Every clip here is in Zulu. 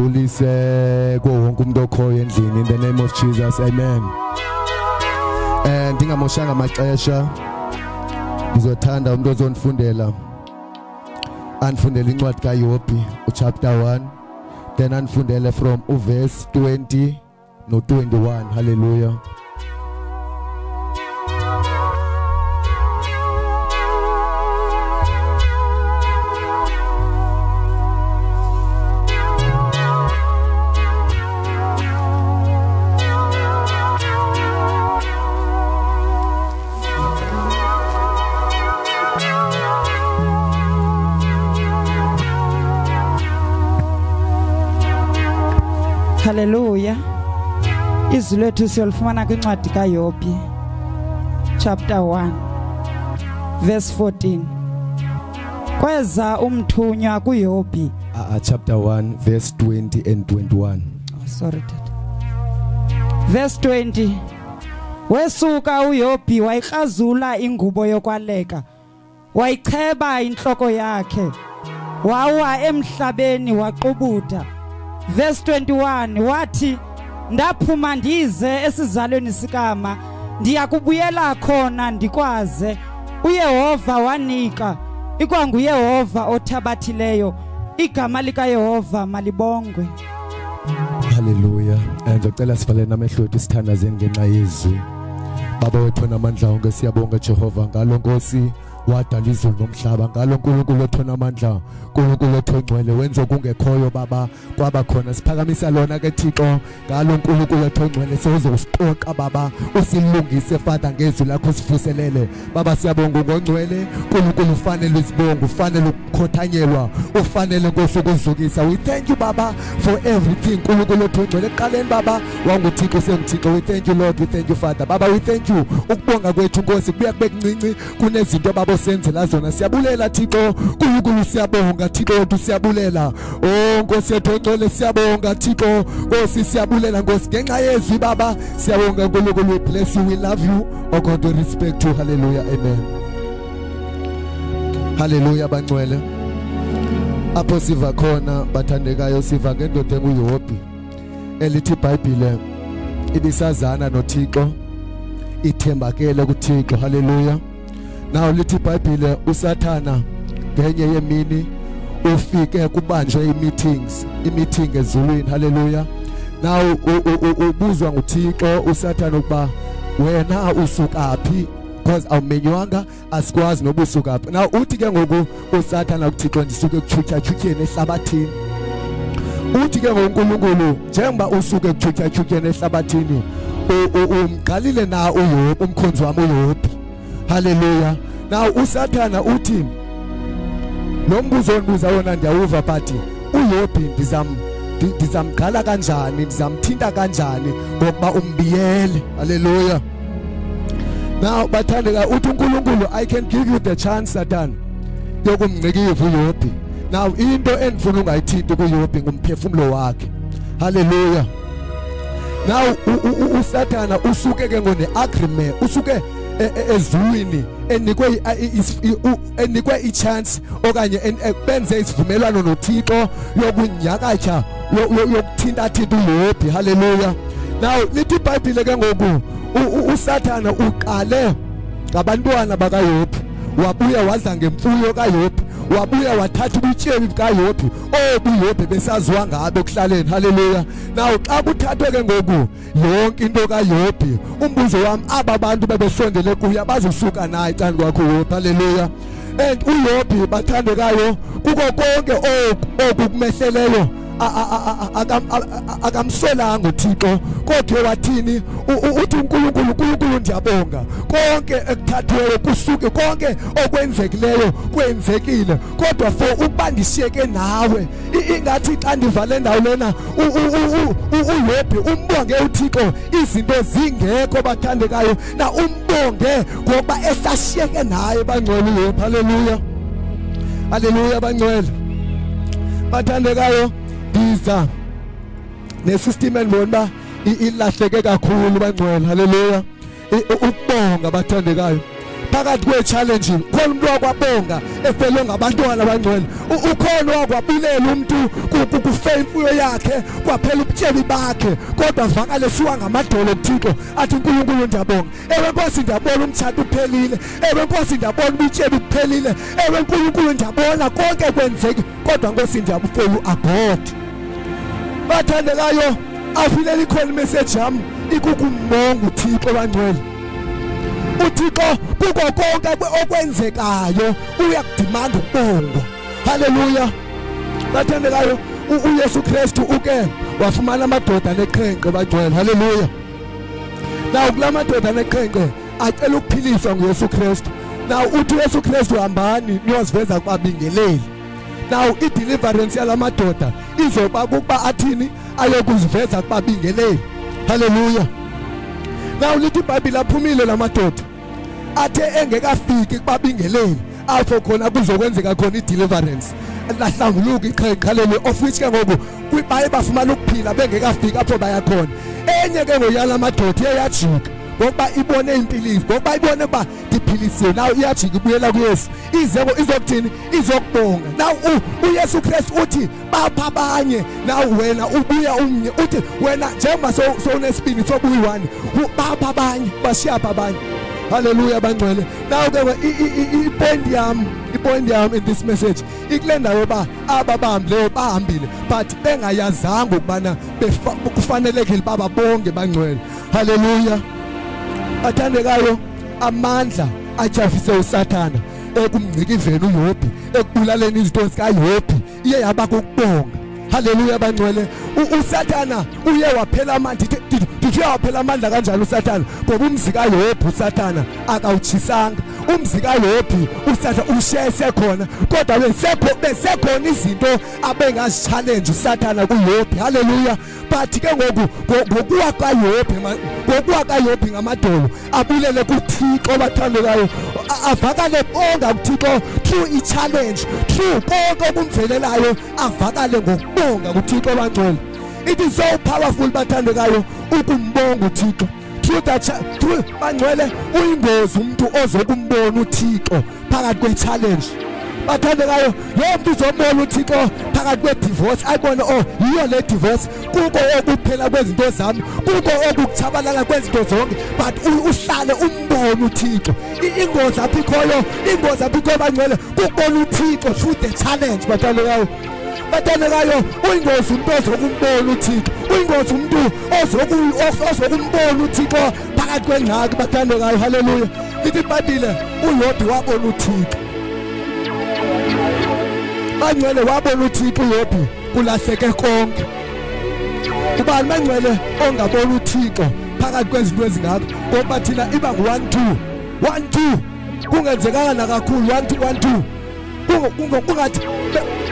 Ulise ko wonke umuntu okhoyo endlini in the name of Jesus. Amen. Ndingamoshanga amaxesha ngizothanda umuntu ozonifundela anifundele incwadi kaYobhi chapter 1 then anifundele from verse 20 no 21. Hallelujah. Hallelujah. Izwi lethu siyolifumana kwincwadi kaYobhi chapter 1 verse 14. Kweza umthunywa kuYobhi chapter 1 verse 20 and 21. Sorry dad. Verse 20. Wesuka uYobhi wayikrazula ingubo yokwaleka, wayicheba inhloko yakhe, wawa emhlabeni waqubutha. Verse 21 wathi, ndaphuma ndize esizalweni sikama, ndiyakubuyela khona ndikwaze. uYehova wanika, ikwanguYehova othabathileyo, igama likaYehova malibongwe. Hallelujah. Ngicela sivale namehlo ethu sithandazeni ngenxa yezwi. Baba wethu namandla onke siyabonga Jehova ngalo Nkosi wadala izulu nomhlaba, ngalo uNkulunkulu othona amandla, uNkulunkulu othongcwele wenza kungekhoyo Baba kwaba khona. Siphakamisa lona ke Thixo, ngalo uNkulunkulu othongcwele sewuzosiqoqa Baba, usilungise Father ngezwi lakho sifuselele Baba. Siyabonga ngongcwele uNkulunkulu, ufanele izibongo, ufanele ukukhothanyelwa, ufanele Nkosi ukuzukisa. We thank you Baba for everything uNkulunkulu othongcwele. Eqaleni Baba wanguThixo senguThixo. We thank you Lord, we thank you Father. Baba we thank you ukubonga kwethu Nkosi kubuya kube kuncinci kunezinto Baba senzela zona. Siyabulela Thixo uNkulunkulu, siyabonga Thixo wethu, siyabulela oh Nkosi yethu ongcwele, siyabonga Thixo Nkosi, siyabulela Nkosi ngenxa yezwi Baba. Siyabonga uNkulunkulu, we bless you, we love you, oh God, we respect you. Hallelujah. Amen. Hallelujah. Bangcwele apho siva khona bathandekayo, siva ngendoda enguYobhi elithi iBhayibhile ibisazana noThixo, ithembakele kuThixo. Hallelujah. Now lithi iBhayibhile uSathana ngenye yemini ufike kubanjwe i-meeting ezulwini. Hallelujah. Now ubuzwa nguThixo uSathana ukuba wena usukaphi, because awumenywanga asikwazi nobusukaphi. Now uthi ke ngoku uSathana kuThixo, ndisuke ekutyhutyha-tyhutyeni ehlabathini. Uthi ke ngoNkulunkulu, njengoba usuke ekutyhutyha-tyhutyeni ehlabathini, umqalile na uYobhi, umkhonzi wami uYobhi. Hallelujah. Now uSathana uthi lo mbuzo ondibuza wona ndiyawuva, but uYobhi ndizamqala kanjani, ndizamthinta kanjani ngokuba umbiyele. Hallelujah. Now bathandeka uthi uNkulunkulu, I can give you the chance Satan yokumngcikiva uYobhi. Now into endifuna ungayithinti kuYobhi ngumphefumulo wakhe. Hallelujah. Now uSathana usuke ke ngone-agreement, usuke ezulwini enikwe i-chance okanye benze isivumelwano noThixo yokunyakatha yokuthinta-thinta uYobhi. Hallelujah. Now lithi iBhayibhile ke ngoku uSathana uqale ngabantwana bakaYobhi, wabuya waza ngemfuyo kaYobhi, wabuya wathatha ubutyebi bukaYobhi obuYobhi besaziwa ngabe ekuhlaleni. Hallelujah. Now xa kuthathwe ke ngoku yonke into kaYobhi, umbuzo wami, aba bantu bebesondele kuye bazosuka naye cani kwakho uYobhi. Hallelujah. And uYobhi bathandekayo kuko konke oku kumehleleyo akamsolanga uThixo, kodwa wathini? Uthi uNkulunkulu ndiyabonga konke ekuthathiweyo kusuke, konke okwenzekileyo kwenzekile, kodwa for ukuba ndishiyeke nawe, ingathi xa ndivale ndawo lena uYobhi umbonge uThixo izinto zingekho bathandekayo, na umbonge ngokuba esashiyeke naye bangcwele uYobhi. Hallelujah. Hallelujah bangcwele bathandekayo. Ndiza nesystem endibona ilahleke kakhulu bangcwele. Hallelujah. Ukubonga bathandekayo phakathi kwe-challenge khona umuntu wakwabonga efelwe ngabantwana abangcwele, ukhona wakwabulela umuntu kufe imfuyo yakhe kwaphela ubutyebi bakhe, kodwa vakale siwa ngamadolo kuThixo athi uNkulunkulu ndiyabonga. Ewe Nkosi ndiyabona umtshato uphelile, ewe Nkosi ndiyabona ubutyebi buphelile, ewe Nkulunkulu ndiyabona konke kwenzeki, kodwa Nkosi ndiyabufela uAbhoti. Bathandekayo, afilela ikhona imessage yami ikukumbonga uThixo bangcwele. uThixo kuko konke okwenzekayo uyakudimanda ukubongwa. Haleluya. Bathandekayo, uYesu Kristu uke wafumana amadoda neqhenqe bangcwele. Haleluya. Naw kulamadoda neqhenqe acela ukuphiliswa nguYesu Kristu. Naw uthi uYesu Kristu hambani niyoziveza kwabingeleli. Naw ideliverance yalamadoda izoba kuba athini ayokuziveza kwabingeleli. Haleluya. Naw lithi iBhayibheli aphumile lamadoda athe engekafiki kwabingeleli apho khona kuzokwenzeka khona ideliverance, lahlanguluka iqhenqe. Haleluya. Of which ke ngoku kwiBhayibheli bafumana ukuphila bengekafiki apho baya khona. Enye ke ngoyala amadoda iyajika ngoba ibone impiliso, ngoba ibone ba diphilisiwe. Naw iyajika ibuyela kuYesu, izeko izokuthini, izokubonga. Naw uYesu Kristu uthi bapha abanye, naw wena ubuya umnye, uthi wena njengoba sowunesibini sobuyi-1 bapha abanye bashiya abanye. Haleluya bangcwele. Naw ke ipoint yami in this message ikule ndawo ba aba bahambileyo bahambile but bengayazanga ukubana kufanelekile baba bonke bangcwele. Haleluya. Bathandekayo, amandla ajafise uSathana ekumngcikiveni uYobhi, ekubulaleni izinto zikaYobhi iye yaba kokubonga. Haleluya bangcwele. uSathana uye waphela amandla. Did waphela amandla kanjalo uSathana? Ngoba umzi kaYobhi uSathana akawuchisanga. Umzi kaYobhi uSathana ushese khona, kodwa besekhona izinto abengazi-challenge uSathana kuYobhi. Haleluya. But ke ngokuwa kaYobhi ngamadolo abulele kuThixo bathandekayo, avakale bonga kuThixo through i-challenge, through konke okumvelelayo avakale ngokubonga kuThixo bangcwele. It is so powerful bathandekayo ukumbonga uThixo. Through bangcwele uyingozi umuntu ozokumbona uThixo phakathi kwe-challenge. Bathandekayo, lo muntu uzombona uThixo phakathi kwe-divorce ayibone yiyo le divorce, kuko okuphela kwezinto zami, kuko okukuchabalala kwezinto zonke, but uhlale umbone uThixo. Ingozi apho ikhoyo bangcwele kukubona uThixo through the challenge. Bathandekayo, uyingozi umuntu ozokumbona uThixo, uyingozi umuntu ozokumbona uThixo phakathi kwengxaki. Bathandekayo, haleluya. Lithi iBhayibheli uYobhi wabona uThixo bangcwele, wabona uThixo uYobhi kulahleke konke. Ubani bangcwele ongabona uThixo phakathi kwezinto ezingako? Ngoba thina iba ngu-1-2 kungenzekanga nakakhulu 1-2 kungathi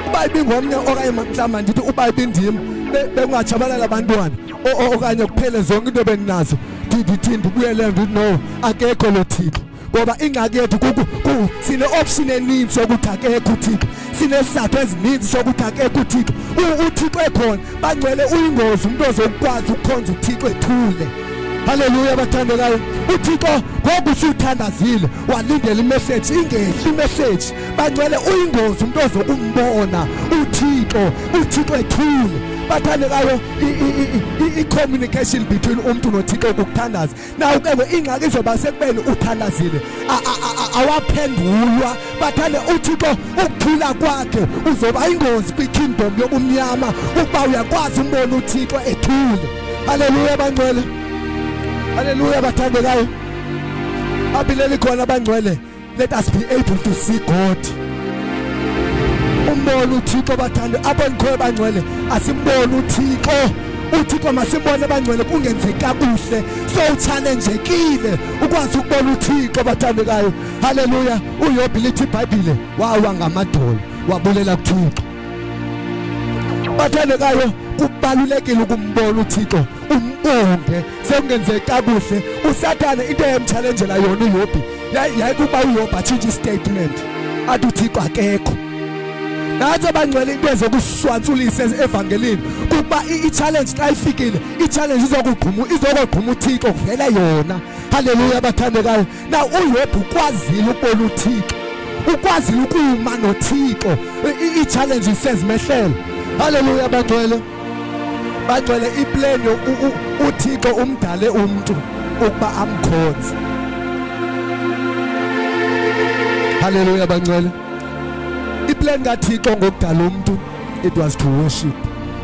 uba ibingomnye okanye mhlawumbe ndithi uba ibindimi bengajabalala abantwana okanye kuphele zonke into beninazo ndithi ndibuyele ndithi no, akekho lo Thixo. Ngoba ingxaki yethu sine-option eninzi yokuthi akekho uThixo, sinesizathu ezininzi sokuthi akekho uThixo. uThixo ekhona bangcwele uyingozi umuntu ozokwazi ukukhonza uThixo ethule. Haleluya bathandekayo. uThixo ngoba usuthandazile walindela imessage ingehli imessage bangcwele uyingozi umuntu ozokumbona uThixo ethule. Bathandekayo, i-communication between umuntu noThixo ukuthandaza. Naw ke ingxaki izoba sekubeni uthandazile awaphendulwa. Bathande uThixo ukuthula kwakhe uzoba ingozi kwikingdom yobumnyama ukuba uyakwazi umbona uThixo ethule. Haleluya bangcwele. Haleluya bathandekayo. Abileli khona bangcwele, let us be able to see God. Umbona uThixo bathande apho ngikho bangcwele, asimbone uThixo masimbone bangcwele kungenzeki kakuhle, so challengekile ukwazi ukubona uThixo bathandekayo. Haleluya. uYobhi lithi iBhayibheli wawa ngamadolo wabulela kuThixo. Bathandekayo, kubalulekile ukumbona uThixo umbonge sekungenzeki kakuhle. uSathana into eyamchallengela yona uYobhi yayikuba uYobhi atshintshe istatement athi uThixo akekho. nathi abangcwele into ezokuswansulisa evangelini kuba i-challenge xa ifikile i-challenge izokugquma uThixo kuvela yona. Haleluya bathandekayo. Na uYob ukwazile ukubona uThixo, ukwazile ukuma noThixo, i-challenge isezimehlela. Haleluya bagcwele. Bagcwele iplan uThixo umdale umuntu ukuba amkhonze. Haleluya bagcwele. Iplan kaThixo ngokudala umuntu, it was to worship.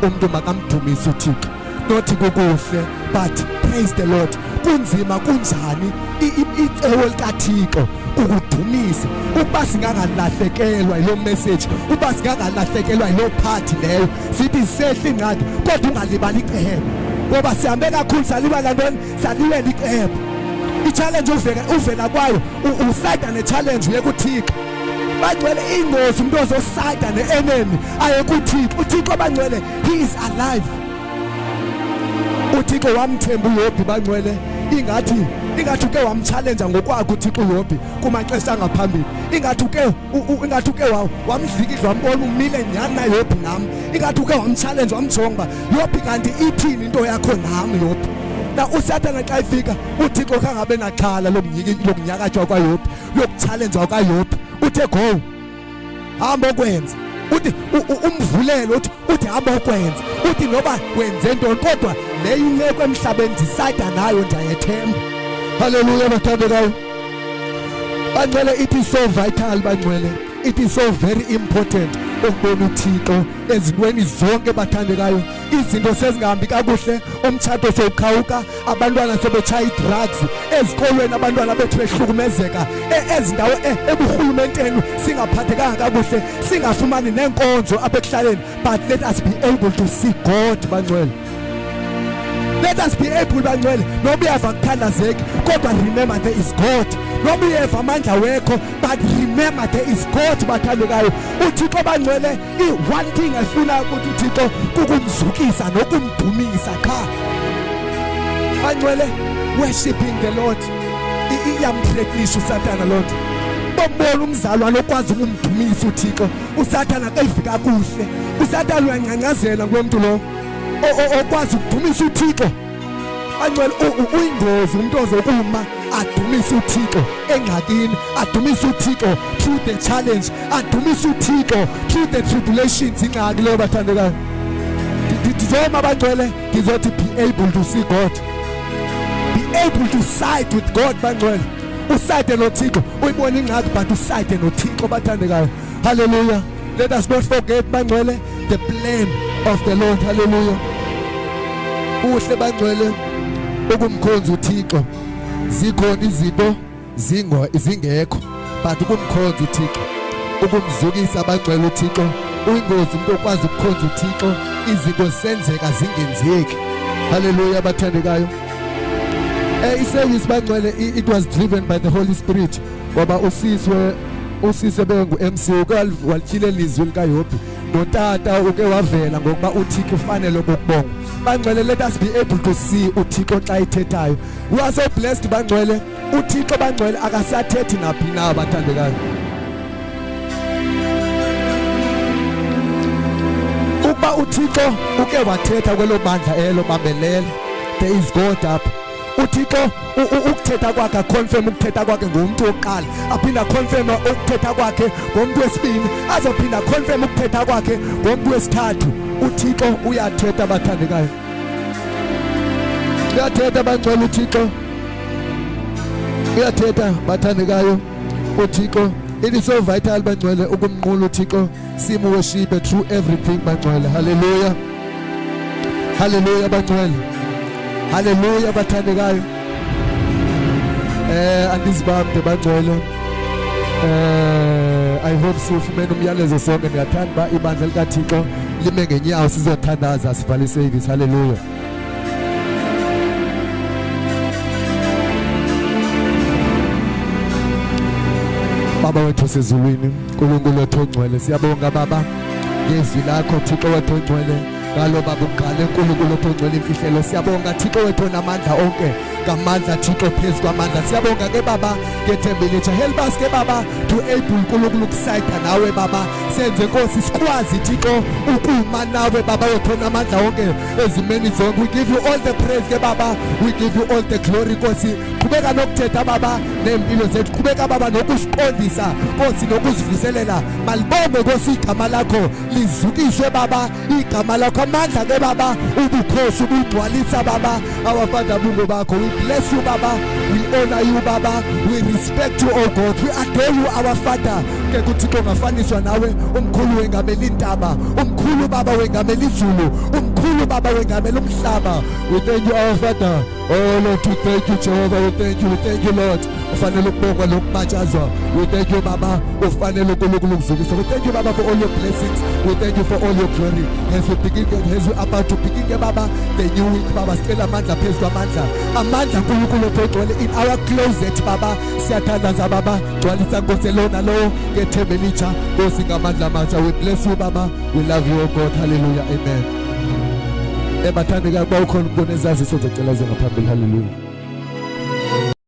Umuntu makamdumise uThixo, not kukuhle but praise the Lord. Kunzima kunjani icebo likaThixo ukudumise, ukuba singangalahlekelwa yilo message, uba singangalahlekelwa yilo party leyo, sithi sehle ingqadi kodwa ungalibali icebo, ngoba sihambe kakhulu salibala ntoni, salibela icebo. I-challenge uvela kwayo usayida ne-challenge uye kuThixo. Bagcwele ingozi umuntu ozosayida ne-enemy aye kuThixo. uThixo bagcwele he is alive. uThixo wamthemba uYobi bagcwele, ingathi uke wamchallenge ngokwakhe uThixo uYobi kumaxesha angaphambili. Ingathi uke wamdlikidla wambona umile nyani na Yobi nami. Ingathi uke wamchallenge wamjonga Yobi, kanti ithini into yakho nami Yobi. Na uSathana xa ifika uThixo kangabe naxhala lokunyakatshwa kwaYobi, lokuchallenge kwaYobi. Uthe go hamba okwenza, uthi umvulelo, uthi hamba okwenza, uthi noba wenze ntoni kodwa leyo inceko emhlabeni ndisayida nayo ndiyayethemba. Haleluya bathandekayo. Bangcwele, it is so vital bangcwele, it is so very important ukubona uThixo ezintweni zonke bathandekayo. Izinto sezingahambi kakuhle, umtshato sowukhawuka, abantwana sebetshaya drugs, ezikolweni abantwana bethu behlukumezeka, ezindawo eburhulumenteni singaphathekanga kakuhle, singafumani nenkonzo apha ekuhlaleni. But let us be able to see God bangcwele. Let us be able bangcwele, noba uyeva kuthandazeki kodwa remember there is God. Noba uyeva amandla wekho but remember there is God bathandekayo. uThixo bangcwele, one thing efuna ukuthi uThixo kukumzukisa nokumdumisa qha bangcwele. Worshiping the Lord iyamthreatisha uSathana Lord. Bombona umzalwane okwazi ukumdumisa uThixo. uSathana kayifika kuhle, uSathana uyancancazela kulomuntu lo okwazi ukudumisa uThixo. Bangcwele uyingozi umuntu ozokuma adumise uThixo engxakini, adumise uThixo through the challenge, adumise uThixo through the tribulations. Ingxaki leyo bathandekayo. Ndizoma bangcwele ngizothi be able to see God, be able to side with God bangcwele. Uside noThixo, uyibona ingxaki but uside noThixo bathandekayo. Hallelujah. Let us not forget bangcwele the plan of the Lord. Hallelujah. Uhle bangcwele ukumkhonza uThixo. Zikhona izinto zingekho but ukumkhonza uThixo, ukumzukisa bangcwele uThixo. Uyingozi umuntu okwazi ukukhonza uThixo izinto senzeka zingenzeki. Haleluya bathandekayo. Iservice bangcwele it was driven by the Holy Spirit, ngoba usiswe bengu MC walithile lizwi likaYobi notata uke wavela ngokuba uThixo ufanele ukubonga bangcwele. Let us be able to see uThixo xa ithethayo. We are so blessed bangcwele, uThixo bangcwele akasathethi naphi na bathandekayo. Ukuba uThixo uke wathetha kwelo bandla elo babelela, there is God up. uThixo ukuthetha kwakhe confirm ukuthetha kwakhe ngomuntu oqala, aphinda confirm ukuthetha kwakhe ngomuntu wesibini, azophinda confirm ukuthetha kwakhe ngomuntu wesithathu. uThixo uyathetha bathandekayo, uyathetha bangcwele uThixo, uyathetha bathandekayo uThixo. It is so vital bangcwele ukumnqula uThixo, simuworship through everything bangcwele. Hallelujah, hallelujah bangcwele, hallelujah bathandekayo. Andizibambe bangcwele. I hope sifumene umyalezo sonke. Ndiyathanda uba ibandla likaThixo lime ngenyawo sizothandaza sivale service. Hallelujah. Baba wethu sezulwini, uNkulunkulu wethu ongcwele, siyabonga Baba ngezwi lakho Thixo wethu ongcwele. ngalo baba uqale uNkulunkulu othongcwele imfihlelo siyabonga Thixo wethu onamandla onke ngamandla Thixo phezu kwamandla siyabonga ke baba ngethemba elitsha help us ke baba to able uNkulunkulu ukusayida nawe baba senze Nkosi sikwazi Thixo ukuma nawe baba wethu onamandla onke ezimeni zonke we give you all the praise ke baba we give you all the glory Nkosi qhubeka nokuthetha baba nempilo zethu qhubeka baba nokusiqondisa Nkosi nokuzivuselela malibonge Nkosi igama lakho lizukiswe baba igama lakho amandla ke baba ubukhosi ubugcwalisa baba our Father bungo bakho we bless you baba we honor you baba we respect you oh God we adore you our Father ke kuthixo ngafaniswa nawe umkhulu wengamela intaba umkhulu baba wengamela izulu umkhulu baba wengamela umhlaba we thank you our Father oh Lord we thank you Jehovah we thank you Lord ufanele ukubongwa lokubatshazwa we thank you baba ufanele uNkulunkulu ukuzukisa we thank you baba for all your blessings we thank you for all your glory as we about to begin baba the new week baba sicela amandla phezu kwamandla amandla uNkulunkulu othogcwele in our closet baba siyathandaza baba gcwalisa Nkosi lo nalo ngethemba elitsha Nkosi ngamandla amatsha we bless you baba we love you oh God hallelujah amen ebathandekayo bawukhona ukubona ezaziso zocela ngaphambili hallelujah